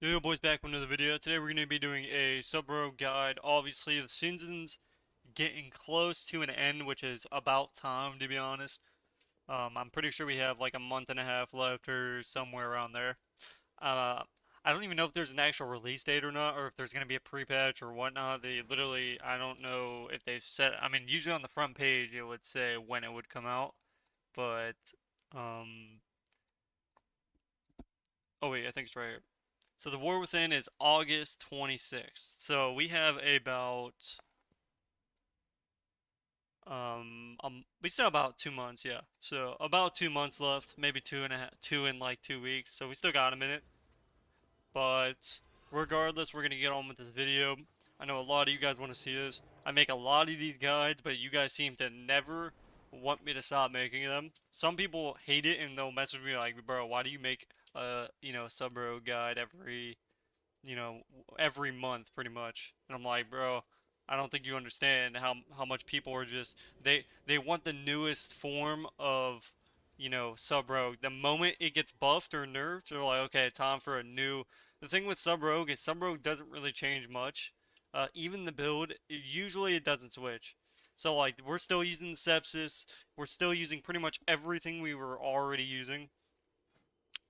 Yo boys, back with another video. Today we're going to be doing a sub-rogue guide. Obviously the season's getting close to an end, which is about time to be honest. I'm pretty sure we have like a month and a half left or somewhere around there. Uh, I don't even know if there's an actual release date or not, or if there's going to be a pre-patch or whatnot. I don't know if they've set, I mean, usually on the front page it would say when it would come out, but, um, oh wait, I think it's right here. So the War Within is August 26th. So we have about we still have about 2 months, yeah. So about 2 months left, maybe two and a half, two in like 2 weeks. So we still got a minute. But regardless, we're gonna get on with this video. I know a lot of you guys want to see this. I make a lot of these guides, but you guys seem to never want me to stop making them. Some people hate it and they'll message me like, bro, why do you make sub-rogue guide you know, every month pretty much. And I'm like, bro, I don't think you understand how much people are just they want the newest form of, Sub Rogue. The moment it gets buffed or nerfed, they're like, okay, time for a new. The thing with Sub Rogue is Sub Rogue doesn't really change much. Even the build, usually it doesn't switch. So like we're still using the sepsis, we're still using pretty much everything we were already using,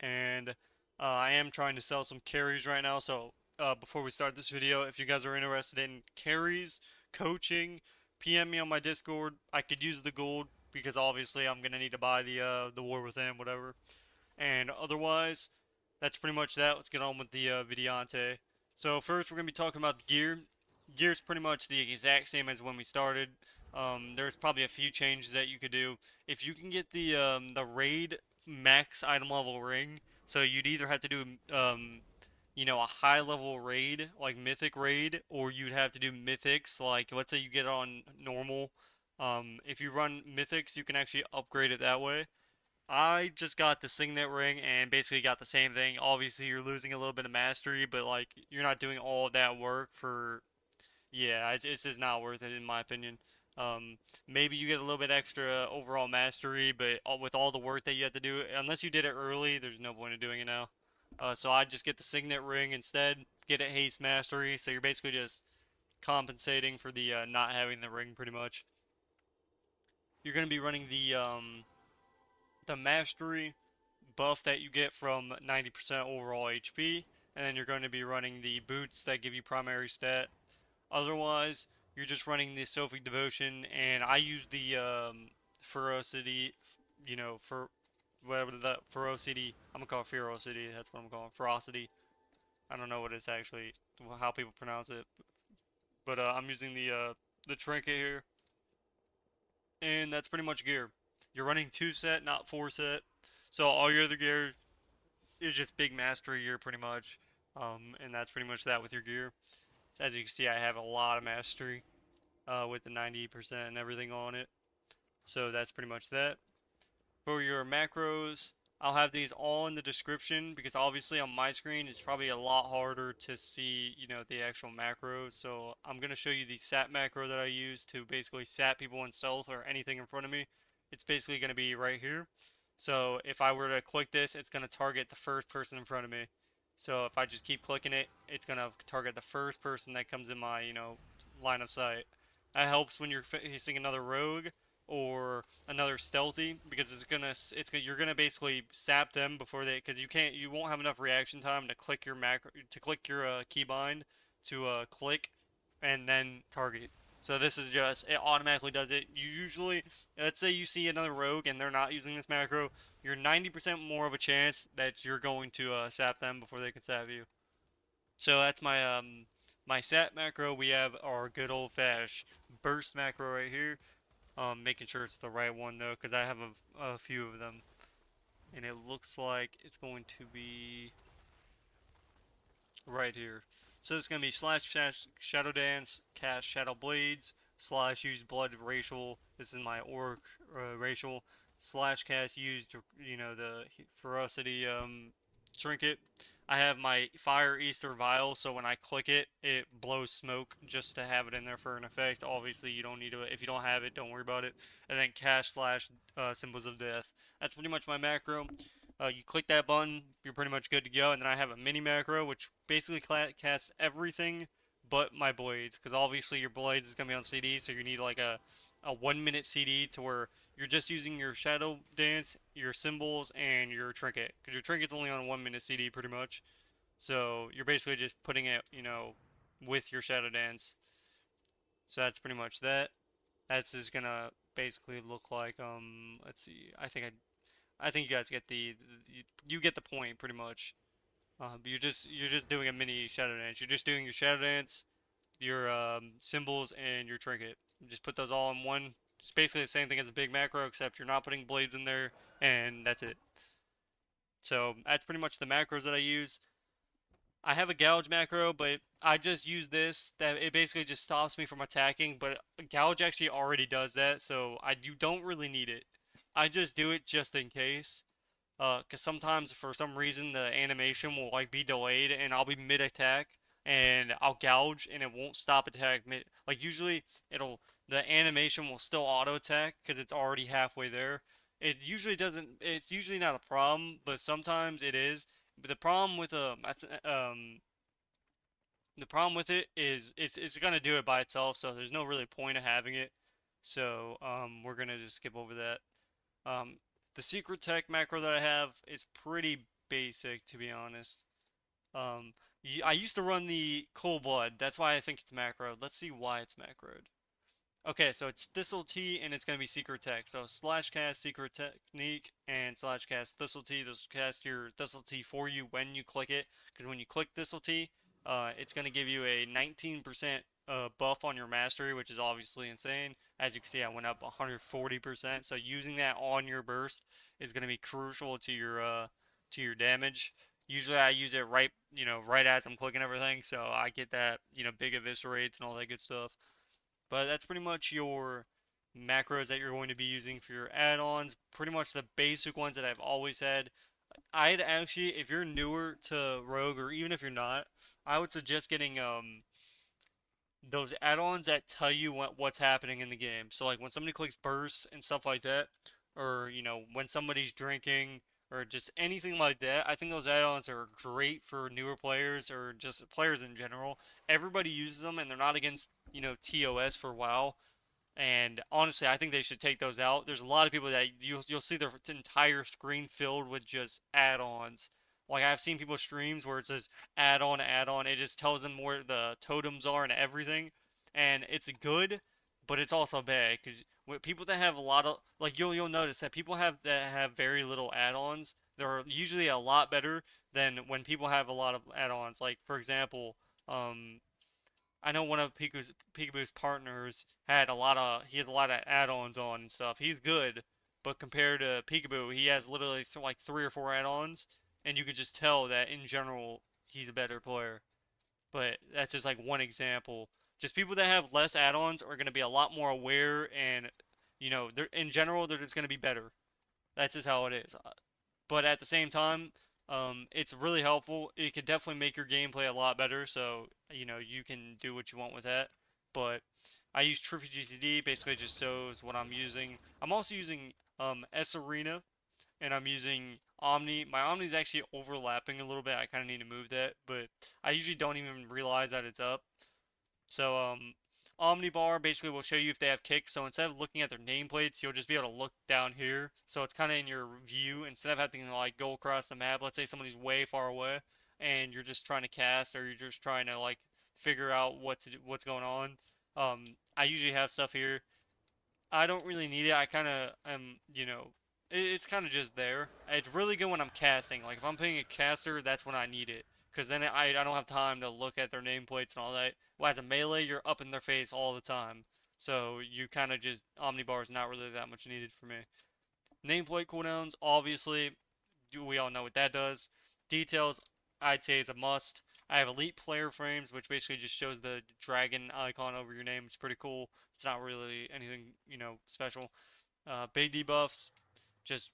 and I am trying to sell some carries right now. So before we start this video, if you guys are interested in carries, coaching, PM me on my Discord. I could use the gold because obviously I'm gonna need to buy the War Within, whatever. And otherwise, that's pretty much that. Let's get on with the Vidiante. So first, we're gonna be talking about the gear. Gear's pretty much the exact same as when we started. There's probably a few changes that you could do. If you can get the raid max item level ring, so you'd either have to do a high level raid like mythic raid, or you'd have to do mythics like let's say you get on normal. If you run mythics, you can actually upgrade it that way. I just got the signet ring and basically got the same thing. Obviously, you're losing a little bit of mastery, but like you're not doing all of that work for. Yeah, it's just not worth it in my opinion. Maybe you get a little bit extra overall mastery, but with all the work that you have to do, unless you did it early, there's no point in doing it now. So I just get the signet ring instead, get it haste mastery. So you're basically just compensating for the not having the ring, pretty much. You're gonna be running the mastery buff that you get from 90% overall HP, and then you're going to be running the boots that give you primary stat. Otherwise, you're just running the Sophic Devotion, and I use the ferocity, for whatever the ferocity. I'm gonna call it ferocity. That's what I'm calling ferocity. I don't know what it's actually how people pronounce it, but I'm using the trinket here, and that's pretty much gear. You're running 2 set, not 4 set. So all your other gear is just big mastery gear pretty much. And that's pretty much that with your gear. So as you can see, I have a lot of mastery with the 90% and everything on it. So that's pretty much that. For your macros, I'll have these all in the description because obviously on my screen it's probably a lot harder to see, the actual macros. So I'm going to show you the sap macro that I use to basically sap people in stealth or anything in front of me. It's basically going to be right here. So if I were to click this, it's going to target the first person in front of me. So if I just keep clicking it, it's going to target the first person that comes in my, line of sight. That helps when you're facing another rogue or another stealthy because you're gonna basically sap them before because you won't have enough reaction time to click your macro to click your keybind to click and then target. So this is just it automatically does it. You usually let's say you see another rogue and they're not using this macro, you're 90% more of a chance that you're going to sap them before they can sap you. So that's my sap macro. We have our good old fashioned burst macro right here. Making sure it's the right one though, because I have a few of them, and it looks like it's going to be right here. So it's going to be slash shadow dance, cast shadow blades, slash use blood racial. This is my orc racial. Slash cast used the ferocity trinket. I have my fire Easter vial, so when I click it, it blows smoke just to have it in there for an effect. Obviously, you don't need to. If you don't have it, don't worry about it. And then cast slash symbols of death. That's pretty much my macro. You click that button, you're pretty much good to go. And then I have a mini macro, which basically casts everything but my blades, because obviously your blades is gonna be on CD, so you need like a 1 minute CD to where you're just using your shadow dance, your symbols, and your trinket, because your trinket's only on a 1 minute CD pretty much. So you're basically just putting it, with your shadow dance. So that's pretty much that. That's just gonna basically look like let's see. I think you guys get you get the point pretty much. You're just doing a mini shadow dance. You're just doing your shadow dance, your symbols, and your trinket. You just put those all in one. It's basically the same thing as a big macro, except you're not putting blades in there, and that's it. So that's pretty much the macros that I use. I have a gouge macro, but I just use this. That it basically just stops me from attacking. But gouge actually already does that, so you don't really need it. I just do it just in case. Cause sometimes for some reason the animation will like be delayed and I'll be mid attack and I'll gouge and it won't stop attack mid. Like usually the animation will still auto attack because it's already halfway there. It usually doesn't. It's usually not a problem, but sometimes it is. But the problem with it is it's gonna do it by itself, so there's no really point of having it. So we're gonna just skip over that. Um, the secret tech macro that I have is pretty basic, to be honest. I used to run the cold blood. That's why I think it's macro. Let's see why it's macroed. Okay, so it's Thistle Tea and it's gonna be secret tech. So slash cast secret technique and slash cast Thistle Tea. This will cast your Thistle Tea for you when you click it. Because when you click Thistle Tea, it's gonna give you a 19% buff on your mastery, which is obviously insane. As you can see, I went up 140%. So using that on your burst is gonna be crucial to your damage. Usually I use it right as I'm clicking everything, so I get that, big eviscerates and all that good stuff. But that's pretty much your macros that you're going to be using for your add-ons. Pretty much the basic ones that I've always had. I'd actually, if you're newer to Rogue, or even if you're not, I would suggest getting those add-ons that tell you what's happening in the game. So like when somebody clicks burst and stuff like that, or when somebody's drinking, or just anything like that. I think those add-ons are great for newer players or just players in general. Everybody uses them, and they're not against TOS for WoW. And honestly, I think they should take those out. There's a lot of people that you'll see their entire screen filled with just add-ons. Like I've seen people streams where it says add-on, add-on. It just tells them where the totems are and everything, and it's good, but it's also bad because people that have a lot of like you'll notice that people have very little add-ons. They're usually a lot better than when people have a lot of add-ons. Like for example, um, I know one of Peekaboo's partners he has a lot of add-ons on and stuff. He's good, but compared to Peekaboo, he has literally like 3 or 4 add-ons, and you could just tell that in general he's a better player. But that's just like one example. Just people that have less add-ons are going to be a lot more aware, and they're in general they're just going to be better. That's just how it is. But at the same time, it's really helpful. It could definitely make your gameplay a lot better, so you can do what you want with that. But I use Trophy GCD, basically just shows what I'm using. I'm also using S Arena, and I'm using Omni. My Omni is actually overlapping a little bit. I kind of need to move that, but I usually don't even realize that it's up. So Omnibar basically will show you if they have kicks. So instead of looking at their nameplates, you'll just be able to look down here. So it's kind of in your view instead of having to like go across the map. Let's say somebody's way far away and you're just trying to cast or you're just trying to like figure out what's going on. I usually have stuff here. I don't really need it. I kind of am, it's kind of just there. It's really good when I'm casting. Like if I'm playing a caster, that's when I need it. Because then I don't have time to look at their nameplates and all that. Well, as a melee, you're up in their face all the time. So you kind of just, Omnibar is not really that much needed for me. Nameplate cooldowns, obviously, we all know what that does. Details, I'd say is a must. I have elite player frames, which basically just shows the dragon icon over your name. It's pretty cool. It's not really anything, special. Big debuffs, just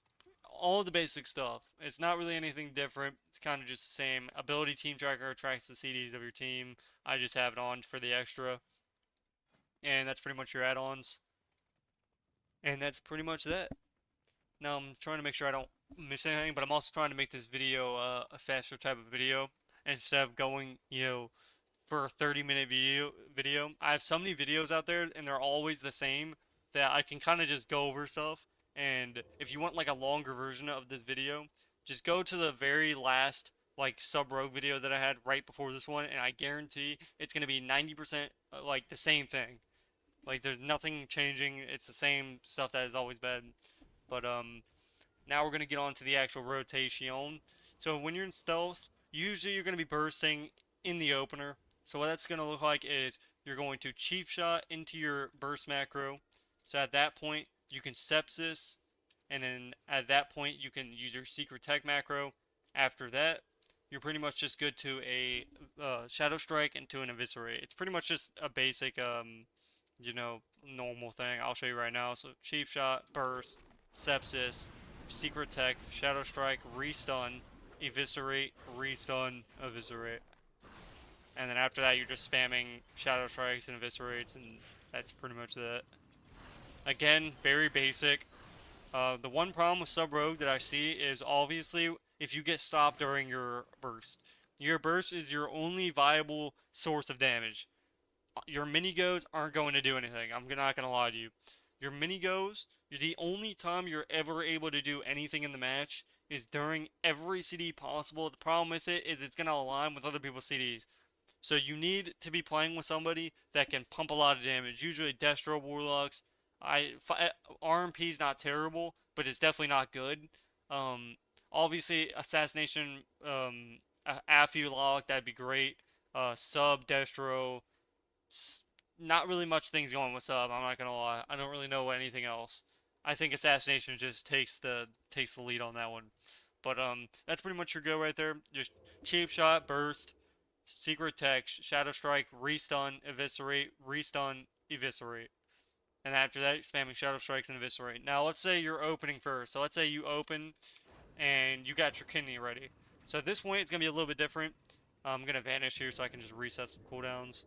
all the basic stuff. It's not really anything different. It's kind of just the same. Ability team tracker tracks the CDs of your team. I just have it on for the extra. And that's pretty much your add-ons. And that's pretty much that. Now I'm trying to make sure I don't miss anything, but I'm also trying to make this video a faster type of video instead of going, for a 30-minute video. I have so many videos out there and they're always the same that I can kind of just go over stuff. And if you want like a longer version of this video, just go to the very last like sub rogue video that I had right before this one, and I guarantee it's gonna be 90% like the same thing. Like there's nothing changing. It's the same stuff that has always been. But now we're gonna get on to the actual rotation. So when you're in stealth, usually you're gonna be bursting in the opener. So what that's gonna look like is you're going to cheap shot into your burst macro. So at that point you can sepsis, and then at that point you can use your secret tech macro. After that, you're pretty much just good to a shadow strike and to an eviscerate. It's pretty much just a basic normal thing. I'll show you right now. So cheap shot, burst, sepsis, secret tech, shadow strike, restun, eviscerate, restun, eviscerate. And then after that, you're just spamming shadow strikes and eviscerates, and that's pretty much it. Again, very basic. The one problem with sub rogue that I see is obviously if you get stopped during your burst. Your burst is your only viable source of damage. Your mini goes aren't going to do anything. I'm not going to lie to you. Your mini goes, the only time you're ever able to do anything in the match is during every CD possible. The problem with it is it's going to align with other people's CDs. So you need to be playing with somebody that can pump a lot of damage. Usually Destro Warlocks. RMP's not terrible, but it's definitely not good. Um, Obviously Assassination, Afu Lock, that'd be great. Sub Destro, not really much things going with sub. I'm not gonna lie. I don't really know anything else. I think assassination just takes the lead on that one. But that's pretty much your go right there. Just cheap shot, burst, secret tech, shadow strike, restun, eviscerate, restun, eviscerate. And after that, spamming shadow strikes and eviscerate. Now let's say you're opening first. So let's say you open and you got your kidney ready. So at this point, it's gonna be a little bit different. I'm gonna vanish here so I can just reset some cooldowns.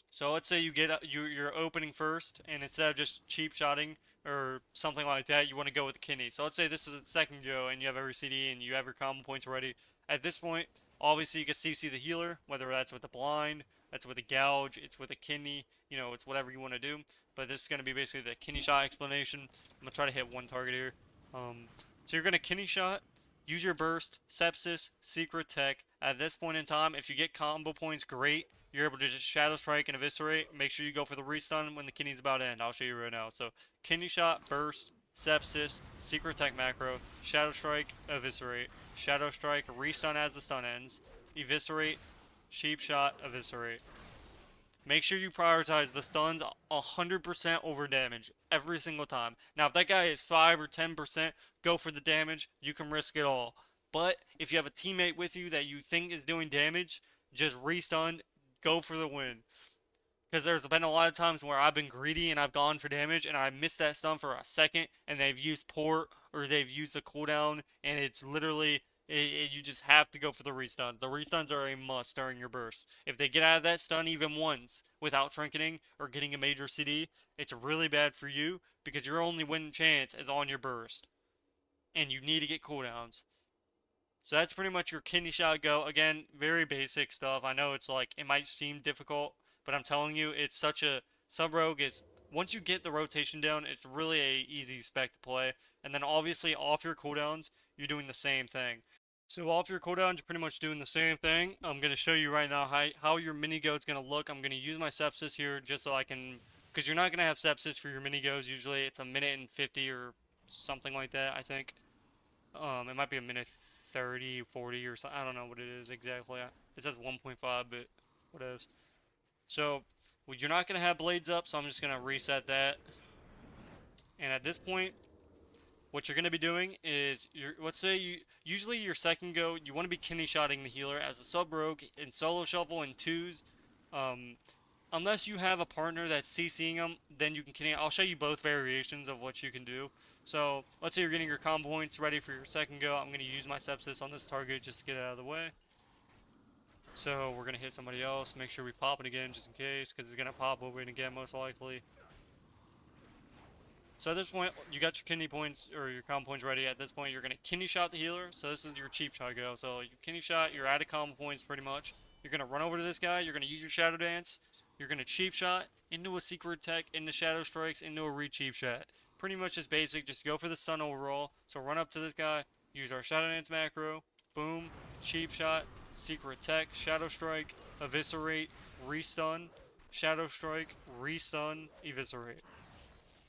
So let's say you're opening first, and instead of just cheap shotting or something like that, you want to go with the kidney. So let's say this is a second go, and you have every CD and you have your combo points ready. At this point, obviously you can CC the healer, whether that's with the blind, that's with a gouge, it's with a kidney, it's whatever you want to do. But this is going to be basically the kidney shot explanation. I'm gonna try to hit one target here. So you're gonna kidney shot, use your burst, sepsis, secret tech. At this point in time, if you get combo points, great. You're able to just shadow strike and eviscerate. Make sure you go for the restun when the kidney's about to end. I'll show you right now. So kidney shot, burst, sepsis, secret tech macro, shadow strike, eviscerate, shadow strike, restun as the stun ends, eviscerate, cheap shot, eviscerate. Make sure you prioritize the stuns 100% over damage every single time. Now, if that guy is 5 or 10%, go for the damage. You can risk it all. But if you have a teammate with you that you think is doing damage, just restun, go for the win. Because there's been a lot of times where I've been greedy and I've gone for damage and I missed that stun for a second and they've used port or they've used the cooldown and it's literally you just have to go for the restuns. The restuns are a must during your burst. If they get out of that stun even once without trinketing or getting a major CD, it's really bad for you because your only win chance is on your burst. And you need to get cooldowns. So that's pretty much your kidney shot go. Again, very basic stuff. I know it's like, it might seem difficult, but I'm telling you, it's such a, sub rogue is, once you get the rotation down, it's really a easy spec to play. And then obviously off your cooldowns, you're doing the same thing. So off your cooldowns, you're pretty much doing the same thing. I'm going to show you right now how your mini go is going to look. I'm going to use my sepsis here just so I can, because you're not going to have sepsis for your mini goes. Usually it's a minute and 50 or something like that, I think. It might be a minute 30, 40 or something. I don't know what it is exactly. It says 1.5, but what else? So, well, you're not going to have blades up, so I'm just going to reset that. And at this point, what you're going to be doing is, let's say usually your second go, you want to be kidney shotting the healer as a sub rogue in solo shuffle in twos. Unless you have a partner that's CCing them, then you can kidney. I'll show you both variations of what you can do. So let's say you're getting your combo points ready for your second go. I'm going to use my sepsis on this target just to get it out of the way. So we're going to hit somebody else. Make sure we pop it again just in case, because it's going to pop over it again most likely. So at this point, you got your kidney points or your combo points ready. At this point, you're gonna kidney shot the healer. So this is your cheap shot go. So you kidney shot, you're out of combo points pretty much. You're gonna run over to this guy. You're gonna use your shadow dance. You're gonna cheap shot into a secret tech, into shadow strikes, into a re-cheap shot. Pretty much just basic. Just go for the stun overall. So run up to this guy. Use our shadow dance macro. Boom. Cheap shot. Secret tech. Shadow strike. Eviscerate. Restun. Shadow strike. Restun. Eviscerate.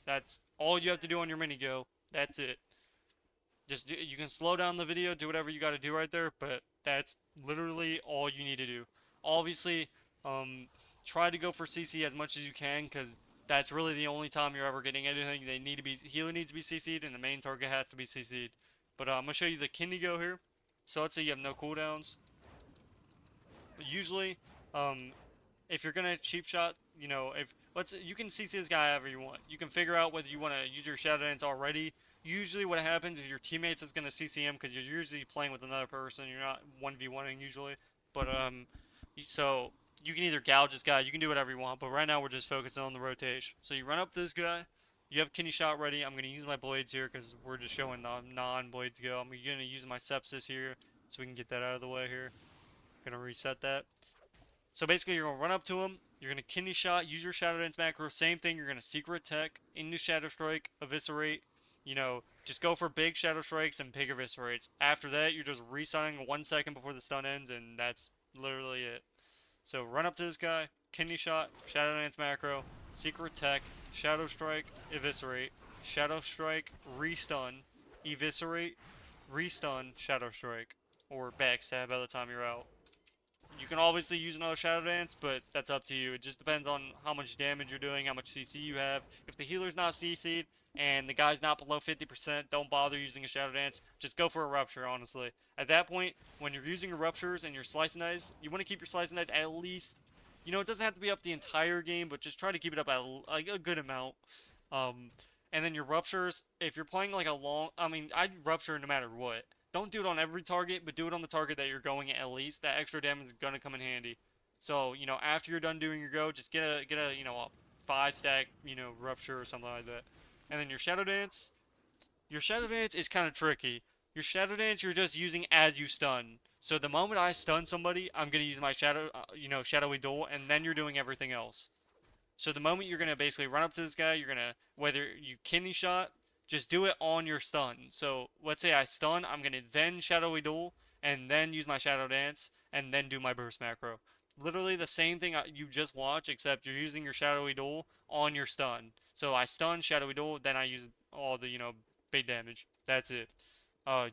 That's all you have to do on your mini go. That's it. You can slow down the video, do whatever you got to do right there, but that's literally all you need to do. Obviously, try to go for CC as much as you can, because that's really the only time you're ever getting anything. Healer needs to be CC'd, and the main target has to be CC'd. But I'm gonna show you the kidney go here. So let's say you have no cooldowns. But usually, if you're gonna cheap shot, you can CC this guy however you want. You can figure out whether you want to use your shadow dance already. Usually what happens is your teammates is gonna CC him because you're usually playing with another person. You're not 1v1ing usually. But so you can either gouge this guy. You can do whatever you want. But right now we're just focusing on the rotation. So you run up to this guy. You have kidney shot ready. I'm gonna use my blades here because we're just showing the non-blades go. I'm gonna use my sepsis here so we can get that out of the way here. Gonna reset that. So basically, you're going to run up to him, you're going to kidney shot, use your Shadow Dance macro, same thing, you're going to Secret Tech, into Shadow Strike, Eviscerate, just go for big Shadow Strikes and big Eviscerates. After that, you're just restunning 1 second before the stun ends, and that's literally it. So run up to this guy, kidney shot, Shadow Dance macro, Secret Tech, Shadow Strike, Eviscerate, Shadow Strike, restun, Eviscerate, restun, Shadow Strike, or backstab by the time you're out. You can obviously use another Shadow Dance, but that's up to you. It just depends on how much damage you're doing, how much CC you have. If the healer's not CC'd and the guy's not below 50%, don't bother using a Shadow Dance. Just go for a Rupture, honestly. At that point, when you're using your Ruptures and your Slice and Dice, you want to keep your Slice and Dice at least, it doesn't have to be up the entire game, but just try to keep it up at a good amount. And then your Ruptures, if you're playing like I'd Rupture no matter what. Don't do it on every target, but do it on the target that you're going at least. That extra damage is gonna come in handy. So, after you're done doing your go, just get a 5-stack, Rupture or something like that. And then your Shadow Dance. Your Shadow Dance is kind of tricky. Your Shadow Dance you're just using as you stun. So the moment I stun somebody, I'm gonna use my Shadowy Duel, and then you're doing everything else. So the moment you're gonna basically run up to this guy, you're gonna, whether you kidney shot, just do it on your stun. So let's say I stun, I'm gonna then Shadowy Duel, and then use my Shadow Dance, and then do my burst macro. Literally the same thing you just watched, except you're using your Shadowy Duel on your stun. So I stun, Shadowy Duel, then I use all the, big damage. That's it.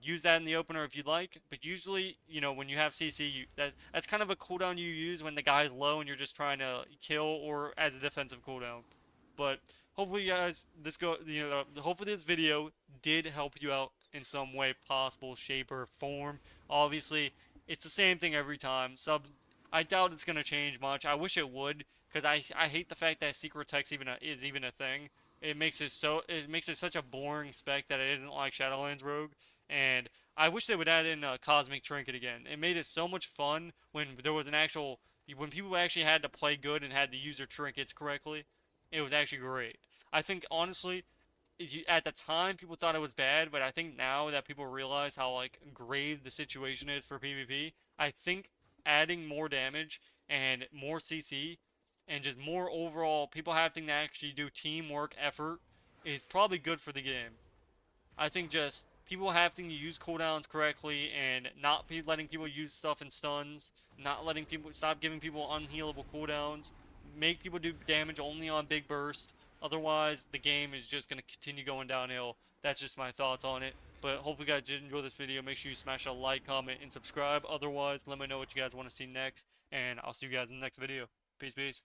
Use that in the opener if you'd like, but usually, when you have CC, that's kind of a cooldown you use when the guy's low and you're just trying to kill, or as a defensive cooldown. But hopefully, guys, hopefully this video did help you out in some way possible, shape, or form. Obviously, it's the same thing every time. I doubt it's gonna change much. I wish it would, because I hate the fact that Secret Tech is even a thing. It makes it such a boring spec that I didn't like Shadowlands Rogue. And I wish they would add in a Cosmic Trinket again. It made it so much fun when there was when people actually had to play good and had to use their trinkets correctly. It was actually great. I think, honestly, at the time, people thought it was bad, but I think now that people realize how, grave the situation is for PvP, I think adding more damage and more CC and just more overall people having to actually do teamwork effort is probably good for the game. I think just people having to use cooldowns correctly and not letting people use stuff in stuns, stop giving people unhealable cooldowns, make people do damage only on big burst. Otherwise, the game is just going to continue going downhill. That's just my thoughts on it. But hopefully you guys did enjoy this video. Make sure you smash a like, comment, and subscribe. Otherwise, let me know what you guys want to see next. And I'll see you guys in the next video. Peace, peace.